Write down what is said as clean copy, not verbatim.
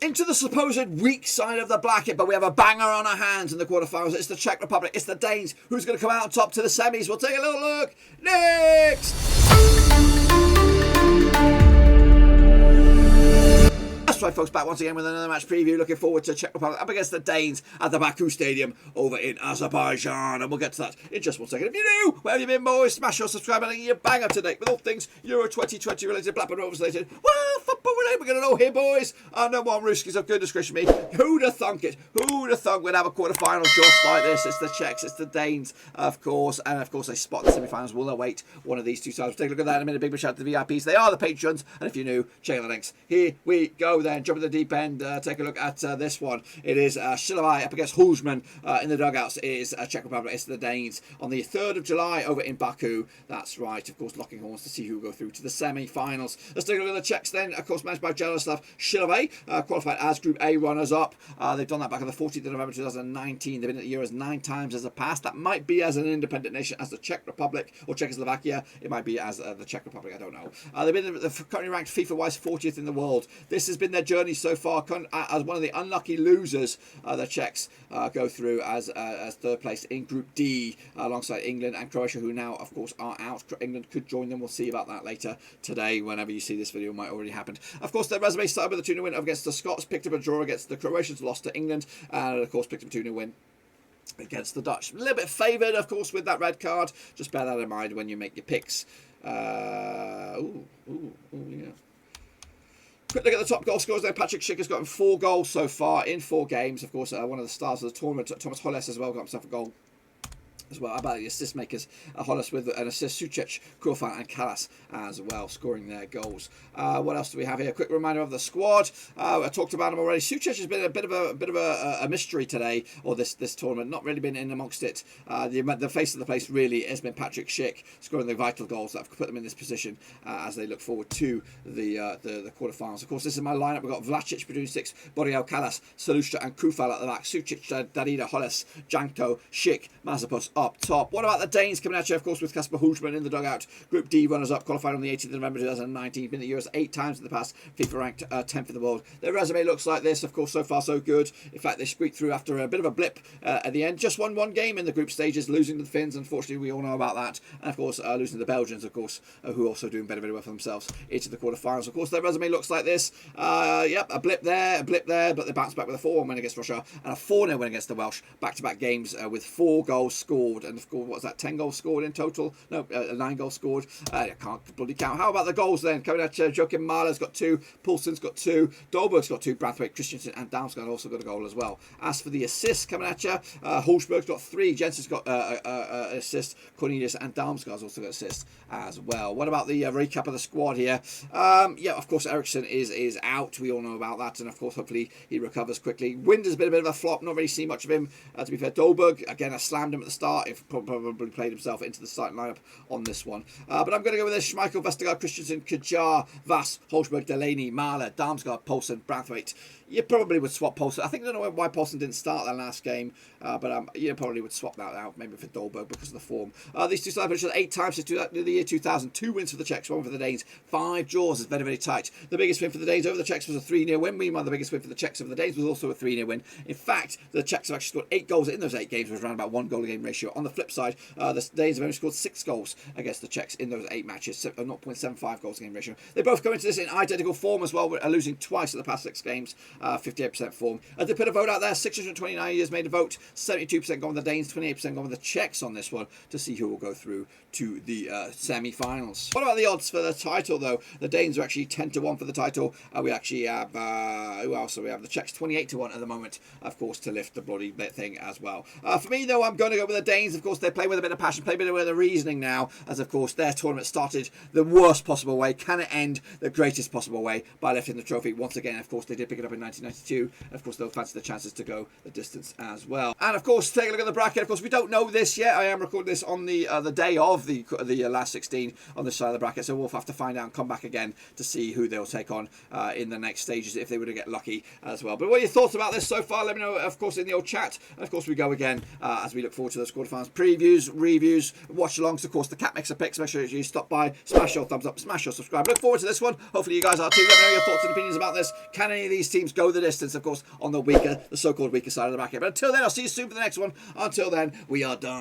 Into the supposed weak side of the bracket, but we have a banger on our hands in the quarterfinals. It's the Czech Republic, it's the Danes. Who's going to come out on top to the semis? We'll take a little look next. That's right, folks, back once again with another match preview. Looking forward to Czech Republic up against the Danes at the Baku Stadium over in Azerbaijan. And we'll get to that in just 1 second. If you're new, where have you been, boys? Smash your subscribe button and you're bang up to date with all things Euro 2020 related, Blackburn Rovers related. Well, football related, we're going to know here, boys. No one Ruskies of goodness gracious me. Who'd have thunk it? Who'd have thunk we'd have a quarter-final just like this? It's the Czechs, it's the Danes, of course. And, of course, a spot in the semi-finals will await one of these two sides. We'll take a look at that in a minute. Big shout out to the VIPs. They are the patrons. And if you're new, check out the links. Here we go then. Jump in the deep end. Take a look at this one. It is Shilevai up against Hulsman in the dugouts. It is Czech Republic. It's the Danes on the 3rd of July over in Baku. That's right, of course, locking horns to see who will go through to the semi-finals. Let's take a look at the Czechs then. Of course, managed by Jaroslav Shilevai, qualified as Group A runners-up. They've done that back on the 14th of November 2019. They've been at the Euros 9 times as a past. That might be as an independent nation as the Czech Republic or Czechoslovakia. It might be as the Czech Republic. I don't know. They've been currently ranked FIFA-wise 40th in the world. This has been their journey so far. As one of the unlucky losers, the Czechs go through as third place in Group D alongside England and Croatia, who now, of course, are out. England could join them. We'll see about that later today. Whenever you see this video, it might already happened. Of course, their resume started with a 2-0 win against the Scots, picked up a draw against the Croatians, lost to England, and of course picked up a 2-0 win against the Dutch. A little bit favoured, of course, with that red card. Just bear that in mind when you make your picks. Yeah. Quick look at the top goal scorers there. Patrick Schick has gotten 4 goals so far in 4 games. Of course, one of the stars of the tournament, Thomas Holles, as well, got himself a goal as well. How about the assist makers? Hollis with an assist, Suchek, Kurfan and Kalas as well, scoring their goals. What else do we have here? A quick reminder of the squad. I talked about him already. Suchek has been a bit of a mystery today, or this tournament. Not really been in amongst it. The face of the place really has been Patrick Schick, scoring the vital goals that have put them in this position as they look forward to the quarterfinals. Of course, this is my lineup. We've got Vlasic between 6, Borjao, Kalas, Salustra and Kufal at the back. Suchek, Darida, Hollis, Janko, Schick, Mazepus up top. What about the Danes coming at you, of course, with Kasper Hulsman in the dugout? Group D runners-up, qualified on the 18th of November 2019. Been at the Euros 8 times in the past. FIFA ranked 10th in the world. Their resume looks like this. Of course, so far so good. In fact, they squeaked through after a bit of a blip at the end. Just won 1 game in the group stages, losing to the Finns. Unfortunately, we all know about that. And, of course, losing to the Belgians, of course, who are also doing very well for themselves into the quarterfinals. Of course, their resume looks like this. Yep, a blip there, but they bounced back with a 4-1 win against Russia and a 4-0 win against the Welsh. Back-to-back games with 4 goals scored. And, of course, what's that, 10 goals scored in total? No, 9 goals scored. I can't bloody count. How about the goals then? Coming at you, Joachim Mahler's got 2, Poulsen's got 2, Dolberg's got 2, Brathwaite, Christensen and Damsgaard also got a goal as well. As for the assists coming at you, Hulsberg's got 3, Jensen's got an assist, Cornelius and Damsgaard's also got assists as well. What about the recap of the squad here? Yeah, of course, Eriksson is out. We all know about that, and of course, hopefully he recovers quickly. Wind has been a bit of a flop. Not really seen much of him. To be fair, Dolberg, again, I slammed him at the start. If probably played himself into the starting lineup on this one. But I'm going to go with this. Schmeichel, Vestergaard, Christensen, Kajar, Vass, Hulsberg, Delaney, Mahler, Damsgaard, Poulsen, Brathwaite. You probably would swap Poulsen. I think I don't know why Poulsen didn't start that last game, but you probably would swap that out maybe for Dolberg because of the form. These two sides have 8 times since the year 2000. 2 wins for the Czechs, 1 for the Danes. 5 draws is very tight. The biggest win for the Danes over the Czechs was a 3-0 win. Meanwhile, the biggest win for the Czechs over the Danes was also a 3-0 win. In fact, the Czechs have actually scored 8 goals in those 8 games, which was around about 1 goal a game ratio. On the flip side, the Danes have only scored 6 goals against the Czechs in those 8 matches, 0.75 goals a game ratio. They both go into this in identical form as well, losing twice in the past 6 games, 58% form. They put a vote out there, 629 years made a vote, 72% gone with the Danes, 28% gone with the Czechs on this one to see who will go through to the semi-finals. What about the odds for the title, though? The Danes are actually 10-1 for the title. We actually have, who else? So we have the Czechs 28-1 at the moment, of course, to lift the bloody thing as well. For me, though, I'm going to go with the Danes. Of course, they play with a bit of passion, play a bit with the reasoning now, as, of course, their tournament started the worst possible way. Can it end the greatest possible way by lifting the trophy? Once again, of course, they did pick it up in 1992. And, of course, they'll fancy the chances to go the distance as well. And, of course, take a look at the bracket. Of course, we don't know this yet. I am recording this on the day of the last 16 on this side of the bracket, so we'll have to find out and come back again to see who they'll take on in the next stages if they were to get lucky as well. But what are your thoughts about this so far? Let me know, of course, in the old chat. And, of course, we go again as we look forward to those quarterfinals previews, reviews, watch-alongs. Of course, the Cat Mixer picks. Make sure you stop by, smash your thumbs up, smash your subscribe. Look forward to this one. Hopefully you guys are too. Let me know your thoughts and opinions about this. Can any of these teams go the distance, of course, on the so-called weaker side of the bracket? But until then, I'll see you soon for the next one. Until then, we are done.